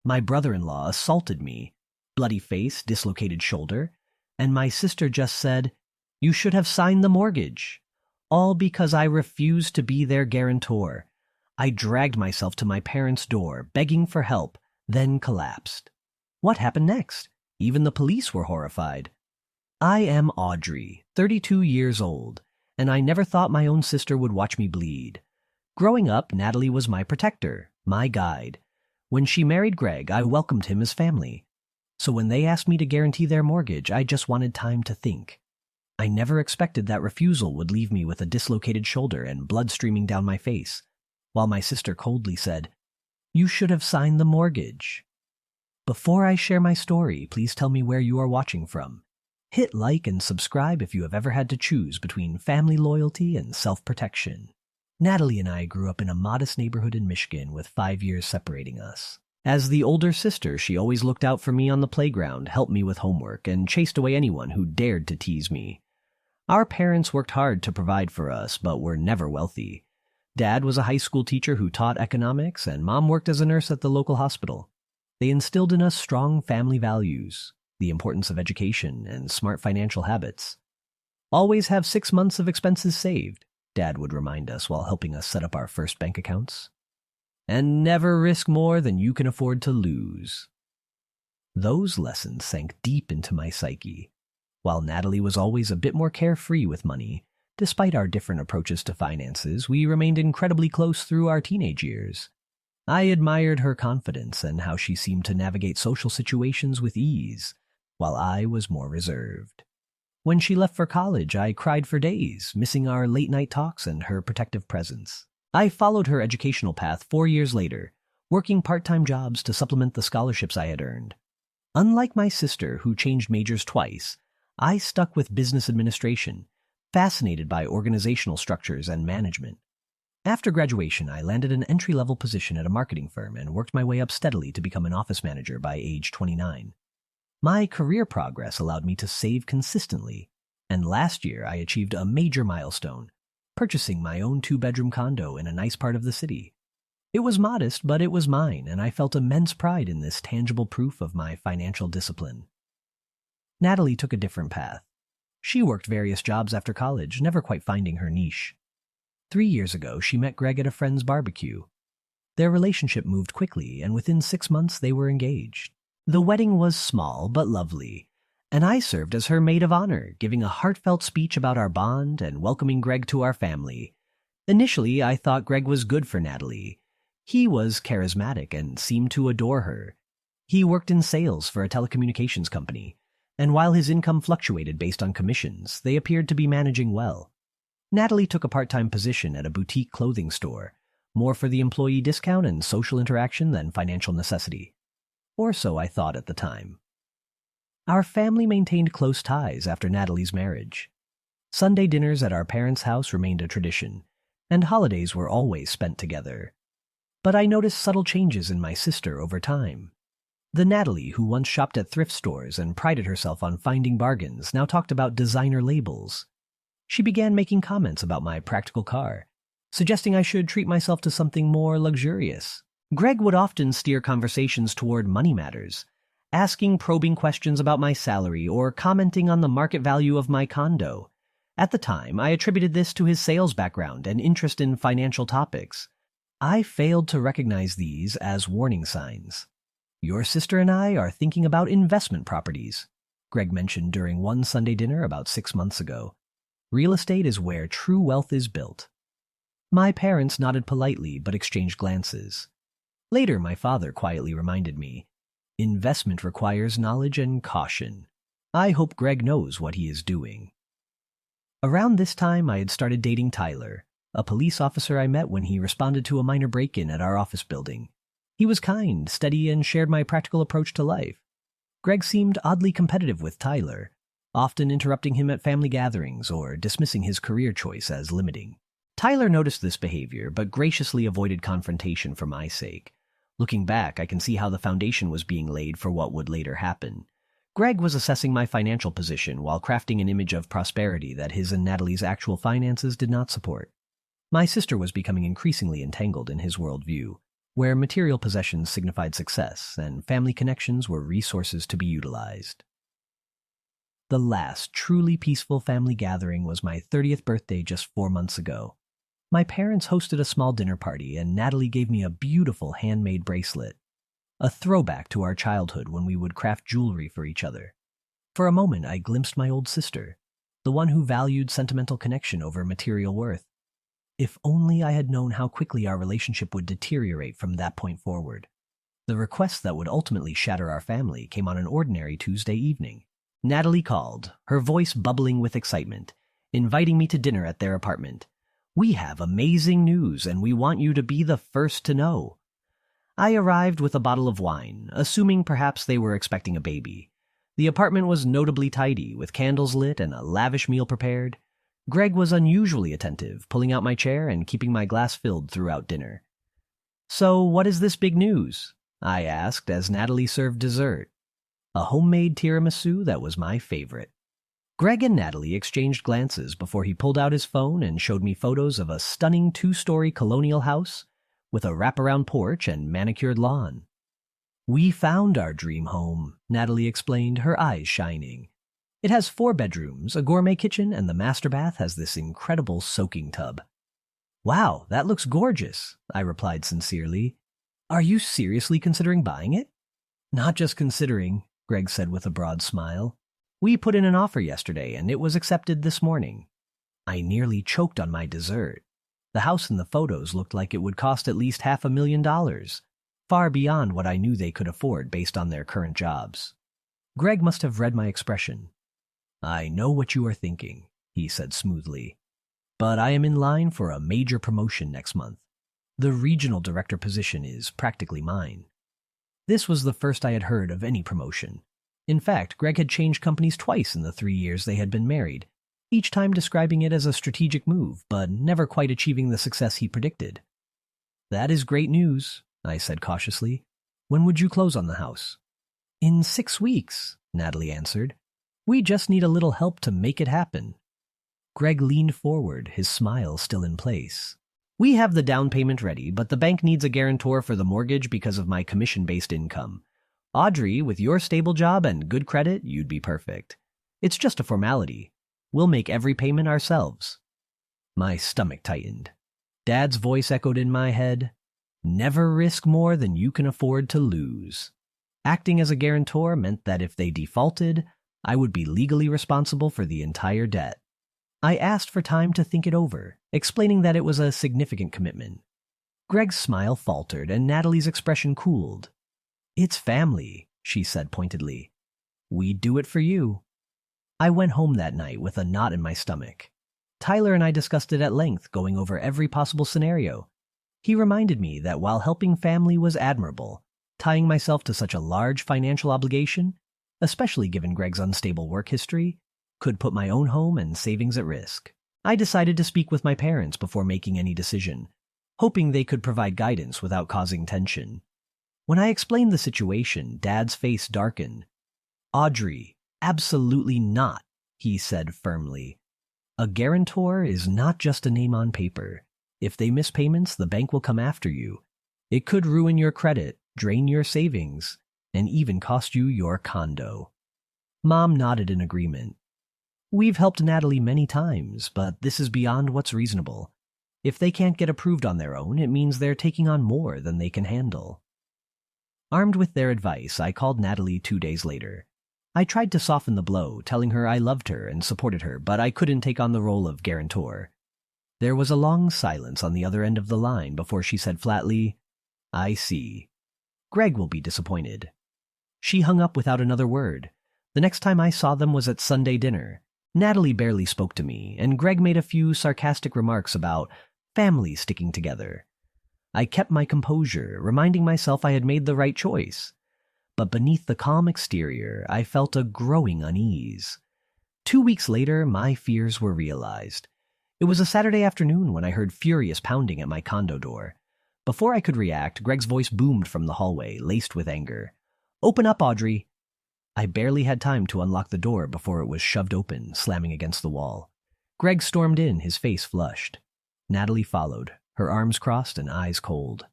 My brother-in-law assaulted me, bloody face, dislocated shoulder, and my sister just said, "You should have signed the mortgage," all because I refused to be their guarantor. I dragged myself to my parents' door, begging for help, then collapsed. What happened next? Even the police were horrified. I am Audrey, 32 years old, and I never thought my own sister would watch me bleed. Growing up, Natalie was my protector, my guide. When she married Greg, I welcomed him as family. So when they asked me to guarantee their mortgage, I just wanted time to think. I never expected that refusal would leave me with a dislocated shoulder and blood streaming down my face, while my sister coldly said, "You should have signed the mortgage." Before I share my story, please tell me where you are watching from. Hit like and subscribe if you have ever had to choose between family loyalty and self-protection. Natalie and I grew up in a modest neighborhood in Michigan with 5 years separating us. As the older sister, she always looked out for me on the playground, helped me with homework, and chased away anyone who dared to tease me. Our parents worked hard to provide for us, but were never wealthy. Dad was a high school teacher who taught economics, and Mom worked as a nurse at the local hospital. They instilled in us strong family values, the importance of education, and smart financial habits. Always have 6 months of expenses saved, Dad would remind us while helping us set up our first bank accounts. And never risk more than you can afford to lose. Those lessons sank deep into my psyche. While Natalie was always a bit more carefree with money, despite our different approaches to finances, we remained incredibly close through our teenage years. I admired her confidence and how she seemed to navigate social situations with ease, while I was more reserved. When she left for college, I cried for days, missing our late-night talks and her protective presence. I followed her educational path 4 years later, working part-time jobs to supplement the scholarships I had earned. Unlike my sister, who changed majors twice, I stuck with business administration, fascinated by organizational structures and management. After graduation, I landed an entry-level position at a marketing firm and worked my way up steadily to become an office manager by age 29. My career progress allowed me to save consistently, and last year I achieved a major milestone, purchasing my own 2-bedroom condo in a nice part of the city. It was modest, but it was mine, and I felt immense pride in this tangible proof of my financial discipline. Natalie took a different path. She worked various jobs after college, never quite finding her niche. 3 years ago, she met Greg at a friend's barbecue. Their relationship moved quickly, and within 6 months they were engaged. The wedding was small but lovely, and I served as her maid of honor, giving a heartfelt speech about our bond and welcoming Greg to our family. Initially, I thought Greg was good for Natalie. He was charismatic and seemed to adore her. He worked in sales for a telecommunications company, and while his income fluctuated based on commissions, they appeared to be managing well. Natalie took a part-time position at a boutique clothing store, more for the employee discount and social interaction than financial necessity. Or so I thought at the time. Our family maintained close ties after Natalie's marriage. Sunday dinners at our parents' house remained a tradition, and holidays were always spent together. But I noticed subtle changes in my sister over time. The Natalie who once shopped at thrift stores and prided herself on finding bargains now talked about designer labels. She began making comments about my practical car, suggesting I should treat myself to something more luxurious. Greg would often steer conversations toward money matters, asking probing questions about my salary or commenting on the market value of my condo. At the time, I attributed this to his sales background and interest in financial topics. I failed to recognize these as warning signs. "Your sister and I are thinking about investment properties," Greg mentioned during one Sunday dinner about 6 months ago. "Real estate is where true wealth is built." My parents nodded politely but exchanged glances. Later, my father quietly reminded me, "Investment requires knowledge and caution. I hope Greg knows what he is doing." Around this time, I had started dating Tyler, a police officer I met when he responded to a minor break-in at our office building. He was kind, steady, and shared my practical approach to life. Greg seemed oddly competitive with Tyler, often interrupting him at family gatherings or dismissing his career choice as limiting. Tyler noticed this behavior, but graciously avoided confrontation for my sake. Looking back, I can see how the foundation was being laid for what would later happen. Greg was assessing my financial position while crafting an image of prosperity that his and Natalie's actual finances did not support. My sister was becoming increasingly entangled in his worldview. where material possessions signified success and family connections were resources to be utilized. The last truly peaceful family gathering was my 30th birthday just 4 months ago. My parents hosted a small dinner party, and Natalie gave me a beautiful handmade bracelet, a throwback to our childhood when we would craft jewelry for each other. For a moment, I glimpsed my old sister, the one who valued sentimental connection over material worth. If only I had known how quickly our relationship would deteriorate from that point forward. The request that would ultimately shatter our family came on an ordinary Tuesday evening. Natalie called, her voice bubbling with excitement, inviting me to dinner at their apartment. "We have amazing news, and we want you to be the first to know." I arrived with a bottle of wine, assuming perhaps they were expecting a baby. The apartment was notably tidy, with candles lit and a lavish meal prepared. Greg was unusually attentive, pulling out my chair and keeping my glass filled throughout dinner. "So, what is this big news?" I asked as Natalie served dessert, a homemade tiramisu that was my favorite. Greg and Natalie exchanged glances before he pulled out his phone and showed me photos of a stunning 2-story colonial house with a wraparound porch and manicured lawn. "We found our dream home," Natalie explained, her eyes shining. "It has 4 bedrooms, a gourmet kitchen, and the master bath has this incredible soaking tub." "Wow, that looks gorgeous," I replied sincerely. "Are you seriously considering buying it?" "Not just considering," Greg said with a broad smile. "We put in an offer yesterday, and it was accepted this morning." I nearly choked on my dessert. The house in the photos looked like it would cost at least $500,000, far beyond what I knew they could afford based on their current jobs. Greg must have read my expression. "I know what you are thinking," he said smoothly, "but I am in line for a major promotion next month. The regional director position is practically mine." This was the first I had heard of any promotion. In fact, Greg had changed companies twice in the 3 years they had been married, each time describing it as a strategic move, but never quite achieving the success he predicted. "That is great news," I said cautiously. "When would you close on the house?" "In 6 weeks," Natalie answered. "We just need a little help to make it happen." Greg leaned forward, his smile still in place. "We have the down payment ready, but the bank needs a guarantor for the mortgage because of my commission-based income. Audrey, with your stable job and good credit, you'd be perfect. It's just a formality. We'll make every payment ourselves." My stomach tightened. Dad's voice echoed in my head. "Never risk more than you can afford to lose." Acting as a guarantor meant that if they defaulted, I would be legally responsible for the entire debt. I asked for time to think it over, explaining that it was a significant commitment. Greg's smile faltered and Natalie's expression cooled. "It's family," she said pointedly. "We'd do it for you." I went home that night with a knot in my stomach. Tyler and I discussed it at length, going over every possible scenario. He reminded me that while helping family was admirable, tying myself to such a large financial obligation, especially given Greg's unstable work history, could put my own home and savings at risk. I decided to speak with my parents before making any decision, hoping they could provide guidance without causing tension. When I explained the situation, Dad's face darkened. "Audrey, absolutely not," he said firmly. "A guarantor is not just a name on paper. If they miss payments, the bank will come after you. It could ruin your credit, drain your savings, and even cost you your condo." Mom nodded in agreement. "We've helped Natalie many times, but this is beyond what's reasonable. If they can't get approved on their own, it means they're taking on more than they can handle." Armed with their advice, I called Natalie 2 days later. I tried to soften the blow, telling her I loved her and supported her, but I couldn't take on the role of guarantor. There was a long silence on the other end of the line before she said flatly, "I see. Greg will be disappointed." She hung up without another word. The next time I saw them was at Sunday dinner. Natalie barely spoke to me, and Greg made a few sarcastic remarks about families sticking together. I kept my composure, reminding myself I had made the right choice. But beneath the calm exterior, I felt a growing unease. 2 weeks later, my fears were realized. It was a Saturday afternoon when I heard furious pounding at my condo door. Before I could react, Greg's voice boomed from the hallway, laced with anger. "Open up, Audrey." I barely had time to unlock the door before it was shoved open, slamming against the wall. Greg stormed in, his face flushed. Natalie followed, her arms crossed and eyes cold.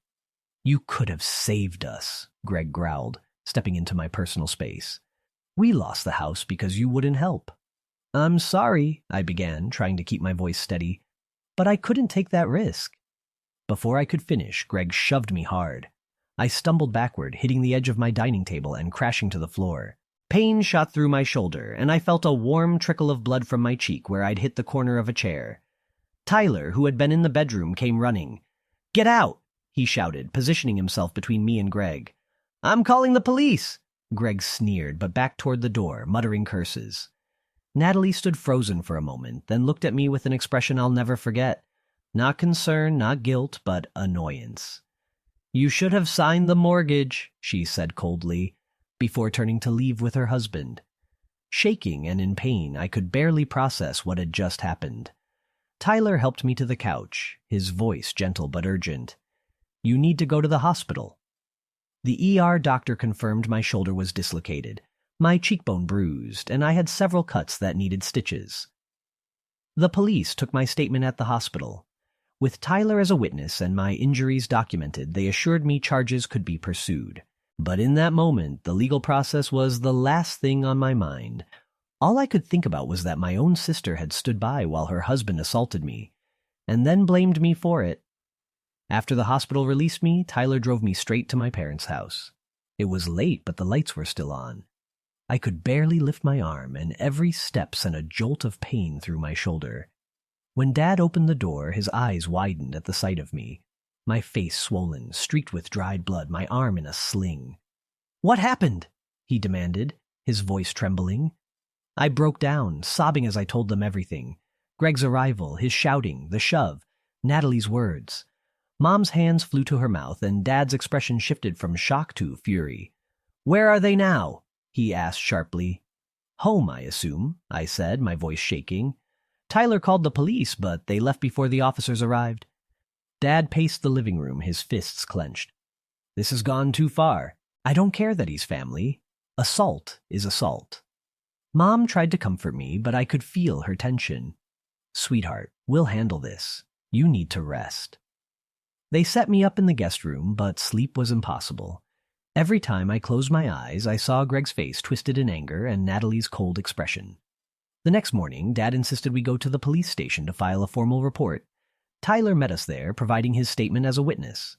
You could have saved us, Greg growled, stepping into my personal space. We lost the house because you wouldn't help. I'm sorry, I began, trying to keep my voice steady, but I couldn't take that risk. Before I could finish, Greg shoved me hard. I stumbled backward, hitting the edge of my dining table and crashing to the floor. Pain shot through my shoulder, and I felt a warm trickle of blood from my cheek where I'd hit the corner of a chair. Tyler, who had been in the bedroom, came running. "Get out!" he shouted, positioning himself between me and Greg. "I'm calling the police!" Greg sneered, but backed toward the door, muttering curses. Natalie stood frozen for a moment, then looked at me with an expression I'll never forget. Not concern, not guilt, but annoyance. "You should have signed the mortgage," she said coldly, before turning to leave with her husband. Shaking and in pain, I could barely process what had just happened. Tyler helped me to the couch, his voice gentle but urgent. "You need to go to the hospital." The ER doctor confirmed my shoulder was dislocated, my cheekbone bruised, and I had several cuts that needed stitches. The police took my statement at the hospital. With Tyler as a witness and my injuries documented, they assured me charges could be pursued. But in that moment, the legal process was the last thing on my mind. All I could think about was that my own sister had stood by while her husband assaulted me, and then blamed me for it. After the hospital released me, Tyler drove me straight to my parents' house. It was late, but the lights were still on. I could barely lift my arm, and every step sent a jolt of pain through my shoulder. When Dad opened the door, his eyes widened at the sight of me. My face swollen, streaked with dried blood, my arm in a sling. "What happened?" he demanded, his voice trembling. I broke down, sobbing as I told them everything. Greg's arrival, his shouting, the shove, Natalie's words. Mom's hands flew to her mouth, and Dad's expression shifted from shock to fury. "Where are they now?" he asked sharply. "Home, I assume," I said, my voice shaking. "Tyler called the police, but they left before the officers arrived." Dad paced the living room, his fists clenched. "This has gone too far. I don't care that he's family. Assault is assault." Mom tried to comfort me, but I could feel her tension. "Sweetheart, we'll handle this. You need to rest." They set me up in the guest room, but sleep was impossible. Every time I closed my eyes, I saw Greg's face twisted in anger and Natalie's cold expression. The next morning, Dad insisted we go to the police station to file a formal report. Tyler met us there, providing his statement as a witness.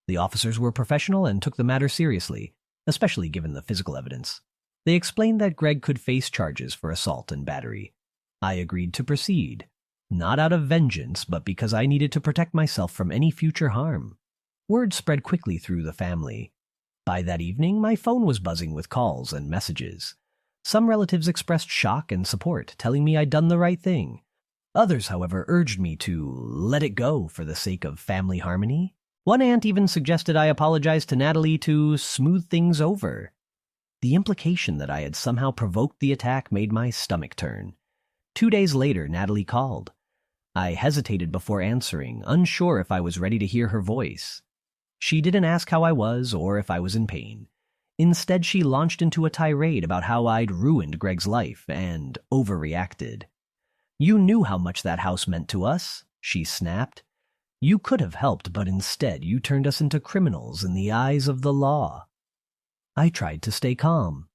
The officers were professional and took the matter seriously, especially given the physical evidence. They explained that Greg could face charges for assault and battery. I agreed to proceed, not out of vengeance, but because I needed to protect myself from any future harm. Word spread quickly through the family. By that evening, my phone was buzzing with calls and messages. Some relatives expressed shock and support, telling me I'd done the right thing. Others, however, urged me to let it go for the sake of family harmony. One aunt even suggested I apologize to Natalie to smooth things over. The implication that I had somehow provoked the attack made my stomach turn. 2 days later, Natalie called. I hesitated before answering, unsure if I was ready to hear her voice. She didn't ask how I was or if I was in pain. Instead, she launched into a tirade about how I'd ruined Greg's life and overreacted. "You knew how much that house meant to us," she snapped. "You could have helped, but instead you turned us into criminals in the eyes of the law." I tried to stay calm.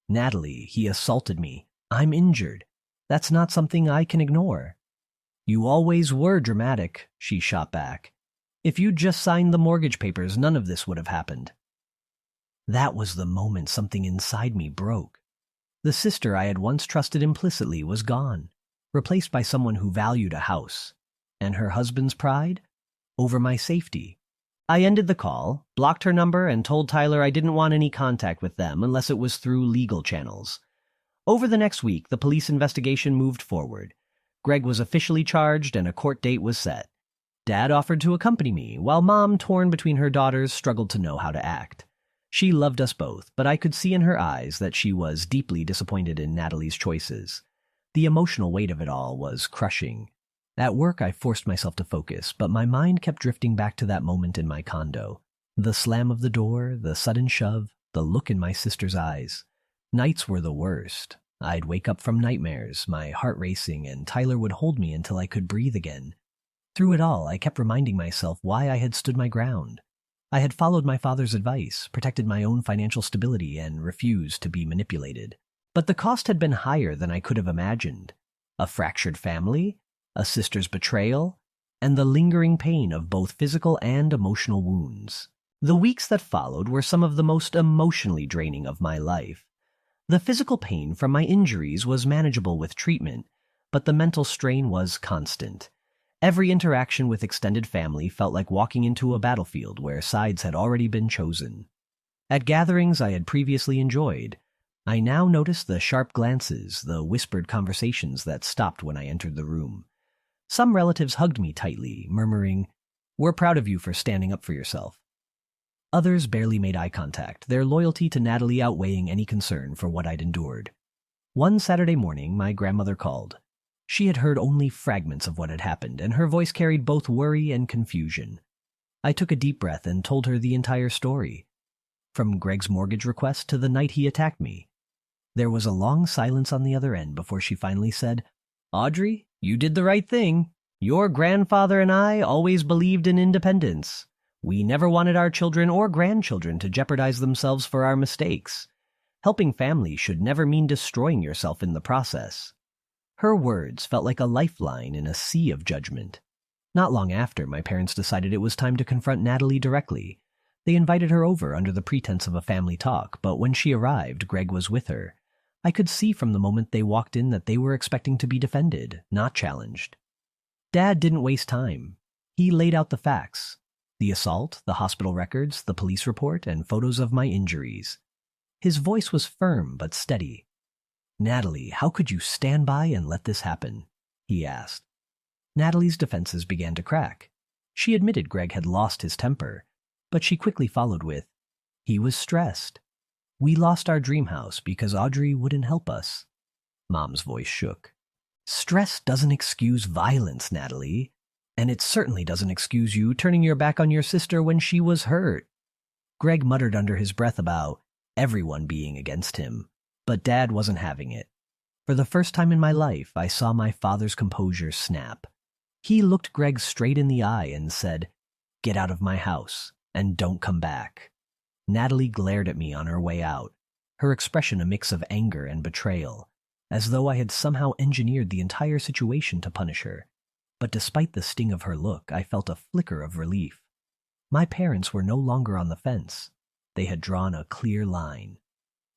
"Natalie, he assaulted me. I'm injured. That's not something I can ignore." "You always were dramatic," she shot back. "If you'd just signed the mortgage papers, none of this would have happened." That was the moment something inside me broke. The sister I had once trusted implicitly was gone, replaced by someone who valued a house. And her husband's pride? Over my safety. I ended the call, blocked her number, and told Tyler I didn't want any contact with them unless it was through legal channels. Over the next week, the police investigation moved forward. Greg was officially charged and a court date was set. Dad offered to accompany me, while Mom, torn between her daughters, struggled to know how to act. She loved us both, but I could see in her eyes that she was deeply disappointed in Natalie's choices. The emotional weight of it all was crushing. At work, I forced myself to focus, but my mind kept drifting back to that moment in my condo. The slam of the door, the sudden shove, the look in my sister's eyes. Nights were the worst. I'd wake up from nightmares, my heart racing, and Tyler would hold me until I could breathe again. Through it all, I kept reminding myself why I had stood my ground. I had followed my father's advice, protected my own financial stability, and refused to be manipulated. But the cost had been higher than I could have imagined. A fractured family, a sister's betrayal, and the lingering pain of both physical and emotional wounds. The weeks that followed were some of the most emotionally draining of my life. The physical pain from my injuries was manageable with treatment, but the mental strain was constant. Every interaction with extended family felt like walking into a battlefield where sides had already been chosen. At gatherings I had previously enjoyed, I now noticed the sharp glances, the whispered conversations that stopped when I entered the room. Some relatives hugged me tightly, murmuring, "We're proud of you for standing up for yourself." Others barely made eye contact, their loyalty to Natalie outweighing any concern for what I'd endured. One Saturday morning, my grandmother called. She had heard only fragments of what had happened, and her voice carried both worry and confusion. I took a deep breath and told her the entire story, from Greg's mortgage request to the night he attacked me. There was a long silence on the other end before she finally said, "Audrey, you did the right thing. Your grandfather and I always believed in independence. We never wanted our children or grandchildren to jeopardize themselves for our mistakes. Helping family should never mean destroying yourself in the process." Her words felt like a lifeline in a sea of judgment. Not long after, my parents decided it was time to confront Natalie directly. They invited her over under the pretense of a family talk, but when she arrived, Greg was with her. I could see from the moment they walked in that they were expecting to be defended, not challenged. Dad didn't waste time. He laid out the facts: the assault, the hospital records, the police report, and photos of my injuries. His voice was firm but steady. "Natalie, how could you stand by and let this happen?" he asked. Natalie's defenses began to crack. She admitted Greg had lost his temper, but she quickly followed with, "He was stressed. We lost our dream house because Audrey wouldn't help us." Mom's voice shook. "Stress doesn't excuse violence, Natalie, and it certainly doesn't excuse you turning your back on your sister when she was hurt." Greg muttered under his breath about everyone being against him, but Dad wasn't having it. For the first time in my life, I saw my father's composure snap. He looked Greg straight in the eye and said, "Get out of my house, and don't come back." Natalie glared at me on her way out, her expression a mix of anger and betrayal, as though I had somehow engineered the entire situation to punish her. But despite the sting of her look, I felt a flicker of relief. My parents were no longer on the fence. They had drawn a clear line.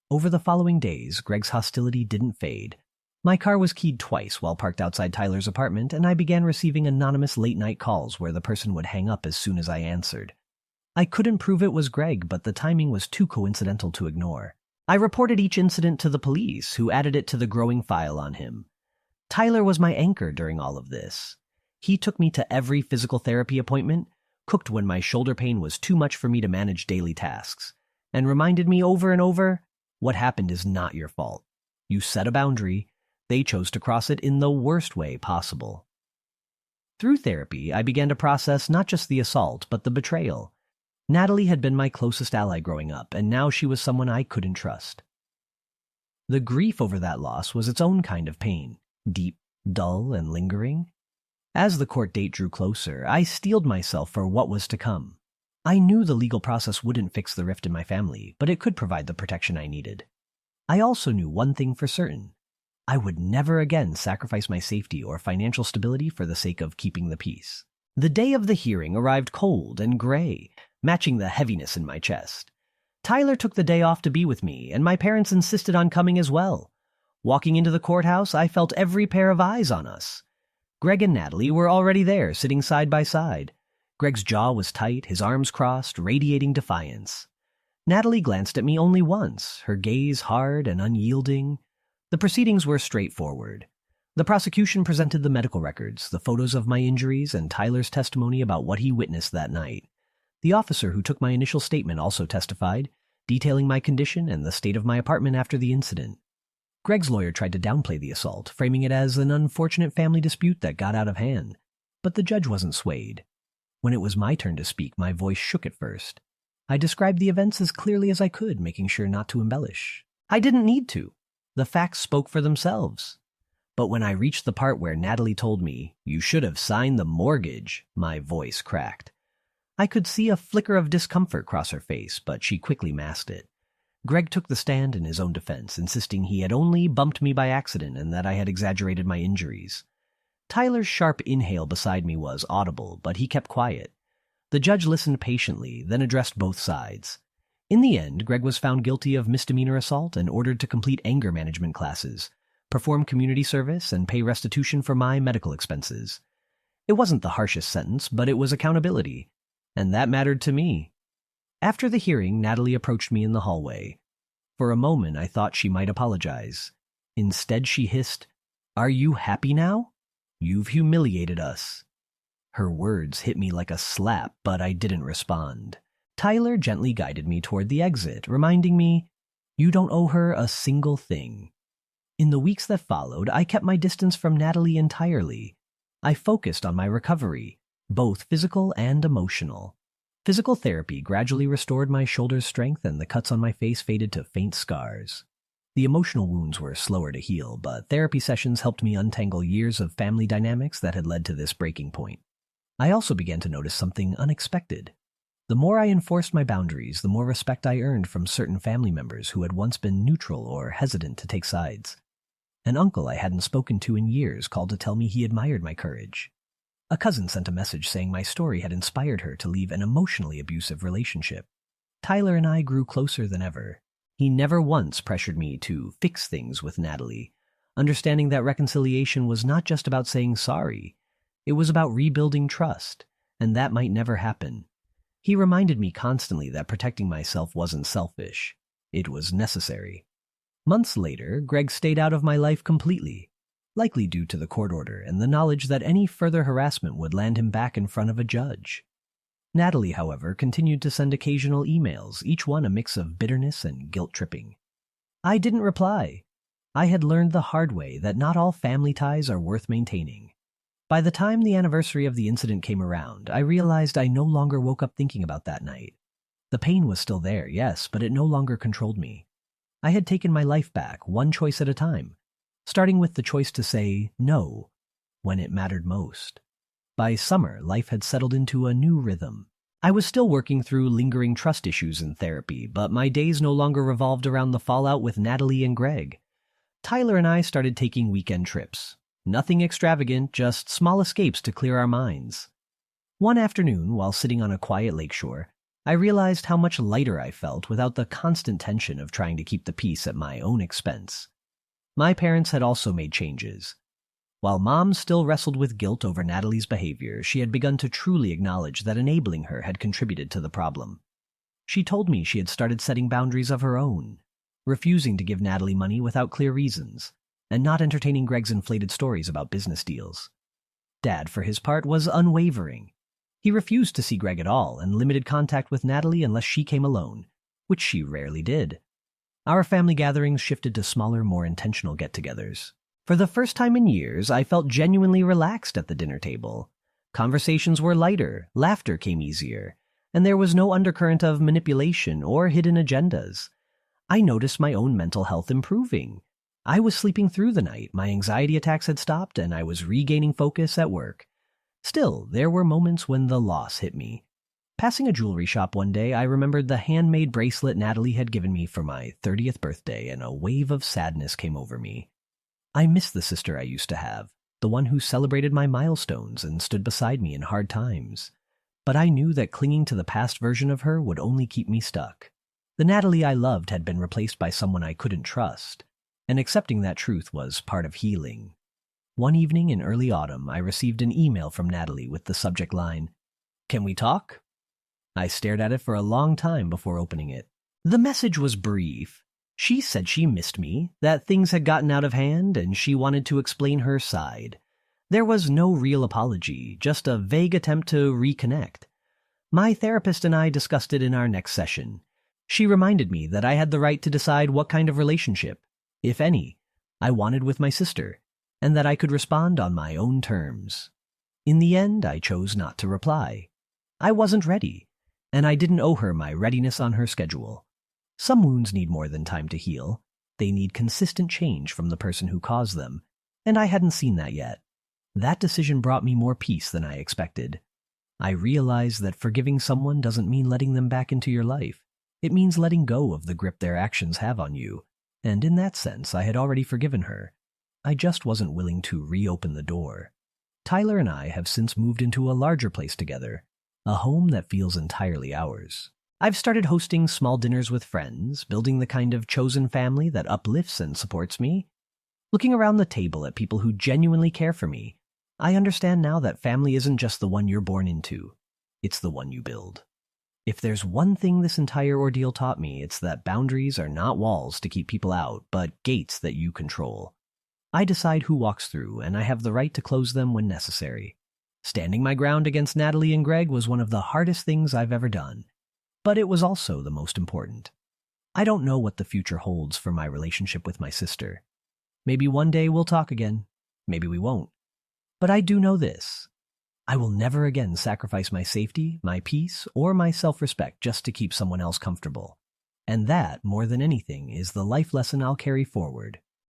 Over the following days, Greg's hostility didn't fade. My car was keyed twice while parked outside Tyler's apartment, and I began receiving anonymous late-night calls where the person would hang up as soon as I answered. I couldn't prove it was Greg, but the timing was too coincidental to ignore. I reported each incident to the police, who added it to the growing file on him. Tyler was my anchor during all of this. He took me to every physical therapy appointment, cooked when my shoulder pain was too much for me to manage daily tasks, and reminded me over and over, "What happened is not your fault. You set a boundary. They chose to cross it in the worst way possible." Through therapy, I began to process not just the assault, but the betrayal. Natalie had been my closest ally growing up, and now she was someone I couldn't trust. The grief over that loss was its own kind of pain, deep, dull, and lingering. As the court date drew closer, I steeled myself for what was to come. I knew the legal process wouldn't fix the rift in my family, but it could provide the protection I needed. I also knew one thing for certain. I would never again sacrifice my safety or financial stability for the sake of keeping the peace. The day of the hearing arrived cold and gray, matching the heaviness in my chest. Tyler took the day off to be with me, and my parents insisted on coming as well. Walking into the courthouse, I felt every pair of eyes on us. Greg and Natalie were already there, sitting side by side. Greg's jaw was tight, his arms crossed, radiating defiance. Natalie glanced at me only once, her gaze hard and unyielding. The proceedings were straightforward. The prosecution presented the medical records, the photos of my injuries, and Tyler's testimony about what he witnessed that night. The officer who took my initial statement also testified, detailing my condition and the state of my apartment after the incident. Greg's lawyer tried to downplay the assault, framing it as an unfortunate family dispute that got out of hand. But the judge wasn't swayed. When it was my turn to speak, my voice shook at first. I described the events as clearly as I could, making sure not to embellish. I didn't need to. The facts spoke for themselves. But when I reached the part where Natalie told me, "You should have signed the mortgage," my voice cracked. I could see a flicker of discomfort cross her face, but she quickly masked it. Greg took the stand in his own defense, insisting he had only bumped me by accident and that I had exaggerated my injuries. Tyler's sharp inhale beside me was audible, but he kept quiet. The judge listened patiently, then addressed both sides. In the end, Greg was found guilty of misdemeanor assault and ordered to complete anger management classes, perform community service, and pay restitution for my medical expenses. It wasn't the harshest sentence, but it was accountability, and that mattered to me. After the hearing, Natalie approached me in the hallway. For a moment, I thought she might apologize. Instead, she hissed, "Are you happy now? You've humiliated us." Her words hit me like a slap, but I didn't respond. Tyler gently guided me toward the exit, reminding me, "You don't owe her a single thing." In the weeks that followed, I kept my distance from Natalie entirely. I focused on my recovery, both physical and emotional. Physical therapy gradually restored my shoulder's strength and the cuts on my face faded to faint scars. The emotional wounds were slower to heal, but therapy sessions helped me untangle years of family dynamics that had led to this breaking point. I also began to notice something unexpected. The more I enforced my boundaries, the more respect I earned from certain family members who had once been neutral or hesitant to take sides. An uncle I hadn't spoken to in years called to tell me he admired my courage. A cousin sent a message saying my story had inspired her to leave an emotionally abusive relationship. Tyler and I grew closer than ever. He never once pressured me to fix things with Natalie, understanding that reconciliation was not just about saying sorry. It was about rebuilding trust, and that might never happen. He reminded me constantly that protecting myself wasn't selfish. It was necessary. Months later, Greg stayed out of my life completely, likely due to the court order and the knowledge that any further harassment would land him back in front of a judge. Natalie, however, continued to send occasional emails, each one a mix of bitterness and guilt-tripping. I didn't reply. I had learned the hard way that not all family ties are worth maintaining. By the time the anniversary of the incident came around, I realized I no longer woke up thinking about that night. The pain was still there, yes, but it no longer controlled me. I had taken my life back, one choice at a time, starting with the choice to say no when it mattered most. By summer, life had settled into a new rhythm. I was still working through lingering trust issues in therapy, but my days no longer revolved around the fallout with Natalie and Greg. Tyler and I started taking weekend trips. Nothing extravagant, just small escapes to clear our minds. One afternoon, while sitting on a quiet lakeshore, I realized how much lighter I felt without the constant tension of trying to keep the peace at my own expense. My parents had also made changes. While Mom still wrestled with guilt over Natalie's behavior, she had begun to truly acknowledge that enabling her had contributed to the problem. She told me she had started setting boundaries of her own, refusing to give Natalie money without clear reasons, and not entertaining Greg's inflated stories about business deals. Dad, for his part, was unwavering. He refused to see Greg at all and limited contact with Natalie unless she came alone, which she rarely did. Our family gatherings shifted to smaller, more intentional get-togethers. For the first time in years, I felt genuinely relaxed at the dinner table. Conversations were lighter, laughter came easier, and there was no undercurrent of manipulation or hidden agendas. I noticed my own mental health improving. I was sleeping through the night, my anxiety attacks had stopped, and I was regaining focus at work. Still, there were moments when the loss hit me. Passing a jewelry shop one day, I remembered the handmade bracelet Natalie had given me for my 30th birthday, and a wave of sadness came over me. I missed the sister I used to have, the one who celebrated my milestones and stood beside me in hard times. But I knew that clinging to the past version of her would only keep me stuck. The Natalie I loved had been replaced by someone I couldn't trust, and accepting that truth was part of healing. One evening in early autumn, I received an email from Natalie with the subject line, "Can we talk?" I stared at it for a long time before opening it. The message was brief. She said she missed me, that things had gotten out of hand, and she wanted to explain her side. There was no real apology, just a vague attempt to reconnect. My therapist and I discussed it in our next session. She reminded me that I had the right to decide what kind of relationship, if any, I wanted with my sister, and that I could respond on my own terms. In the end, I chose not to reply. I wasn't ready, and I didn't owe her my readiness on her schedule. Some wounds need more than time to heal. They need consistent change from the person who caused them, and I hadn't seen that yet. That decision brought me more peace than I expected. I realized that forgiving someone doesn't mean letting them back into your life. It means letting go of the grip their actions have on you. And in that sense, I had already forgiven her. I just wasn't willing to reopen the door. Tyler and I have since moved into a larger place together, a home that feels entirely ours. I've started hosting small dinners with friends, building the kind of chosen family that uplifts and supports me. Looking around the table at people who genuinely care for me, I understand now that family isn't just the one you're born into, it's the one you build. If there's one thing this entire ordeal taught me, it's that boundaries are not walls to keep people out, but gates that you control. I decide who walks through, and I have the right to close them when necessary. Standing my ground against Natalie and Greg was one of the hardest things I've ever done, but it was also the most important. I don't know what the future holds for my relationship with my sister. Maybe one day we'll talk again, maybe we won't. But I do know this. I will never again sacrifice my safety, my peace, or my self-respect just to keep someone else comfortable. And that, more than anything, is the life lesson I'll carry forward.